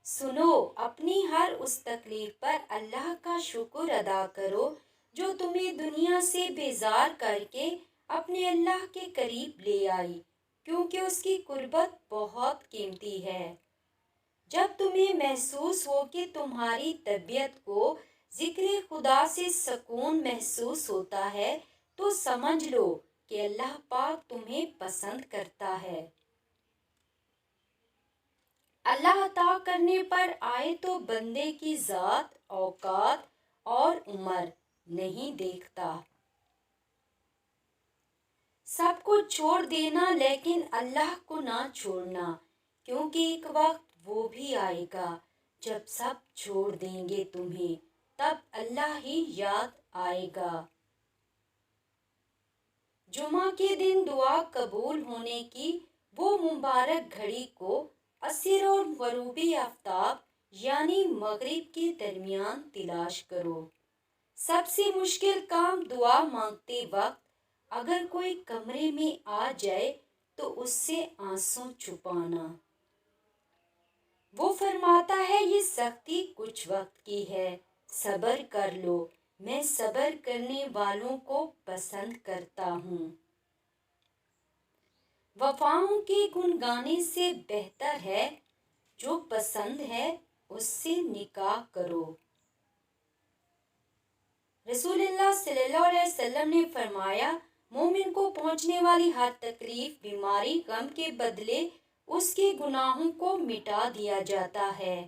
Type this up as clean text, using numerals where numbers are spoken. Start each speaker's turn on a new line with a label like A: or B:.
A: سنو، اپنی ہر اس تکلیف پر اللہ کا شکر ادا کرو جو تمہیں دنیا سے بیزار کر کے اپنے اللہ کے قریب لے آئی، کیونکہ اس کی قربت بہت قیمتی ہے۔ جب تمہیں محسوس ہو کہ تمہاری طبیعت کو ذکر خدا سے سکون محسوس ہوتا ہے تو سمجھ لو کہ اللہ پاک تمہیں پسند کرتا ہے۔ اللہ عطا کرنے پر آئے تو بندے کی ذات، اوقات اور عمر نہیں دیکھتا۔ سب کچھ چھوڑ دینا لیکن اللہ کو نہ چھوڑنا، کیونکہ ایک وقت وہ بھی آئے گا جب سب چھوڑ دیں گے تمہیں، تب اللہ ہی یاد آئے گا۔ جمعہ کے دن دعا قبول ہونے کی وہ مبارک گھڑی کو عصر اور غروب آفتاب یعنی مغرب کے درمیان تلاش کرو۔ سب سے مشکل کام دعا مانگتے وقت اگر کوئی کمرے میں آ جائے تو اس سے آنسو چھپانا۔ وہ فرماتا ہے یہ سختی کچھ وقت کی ہے، صبر کر لو، میں صبر کرنے والوں کو پسند کرتا ہوں۔ وفاؤں کے گن گانے سے بہتر ہے جو پسند ہے اس سے نکاح کرو۔ رسول اللہ صلی اللہ علیہ وسلم نے فرمایا، مومن کو پہنچنے والی ہر تکلیف، بیماری، غم کے بدلے اس کے گناہوں کو مٹا دیا جاتا ہے۔